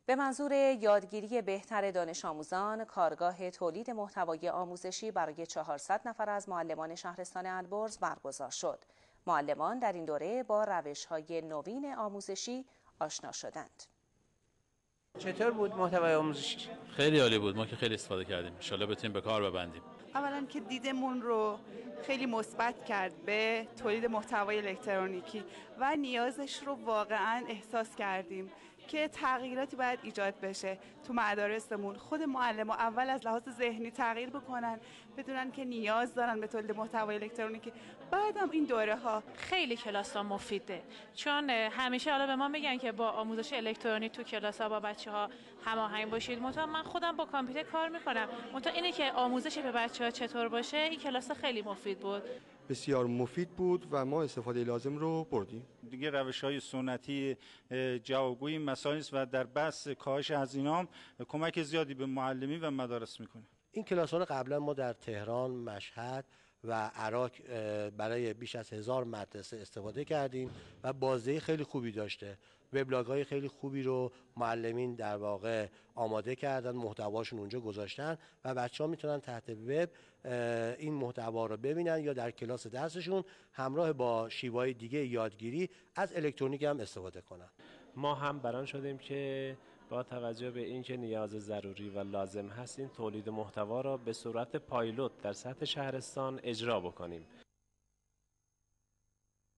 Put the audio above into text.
به منظور یادگیری بهتر دانش آموزان، کارگاه تولید محتوای آموزشی برای 400 نفر از معلمان شهرستان البرز برگزار شد. معلمان در این دوره با روش‌های نوین آموزشی آشنا شدند. چطور بود محتوای آموزشی؟ خیلی عالی بود. ما که خیلی استفاده کردیم. ان شاءالله بتونیم به کار ببندیم. اولا که دیدمون رو خیلی مثبت کرد به تولید محتوای الکترونیکی و نیازش رو واقعا احساس کردیم که تغییراتی باید ایجاد بشه تو مدارسمون. خود معلم‌ها اول از لحاظ ذهنی تغییر بکنن، بدونن که نیاز دارن به تولید محتوای الکترونیکی. بعدم این دوره ها خیلی کلاس‌ها مفیده، چون همیشه حالا به ما میگن که با آموزش الکترونیک تو کلاس‌ها با بچه‌ها هماهنگ باشید. من خودم با کامپیوتر کار میکنم. اینه که آموزش به بچه‌ها چطور باشه، این کلاس خیلی مفید بود. بسیار مفید بود و ما استفاده لازم رو بردیم. دیگه روش‌های سنتی جوابگویی مسائل است و در بحث کاهش هزینه‌ام کمک زیادی به معلمین و مدارس میکنه. این کلاس‌ها رو قبلا ما در تهران، مشهد و عراق برای بیش از 1000 مدرسه استفاده کردیم و بازدهی خیلی خوبی داشته. وبلاگ‌های خیلی خوبی رو معلمین در واقع آماده کردن، محتواشون اونجا گذاشتن و بچه‌ها میتونن تحت وب این محتوا رو ببینن یا در کلاس درسشون همراه با شیوه‌های دیگه یادگیری از الکترونیک هم استفاده کنن. ما هم بران شدیم که با توجه به اینکه نیاز ضروری و لازم هست این تولید محتوا را به صورت پایلوت در سطح شهرستان اجرا بکنیم.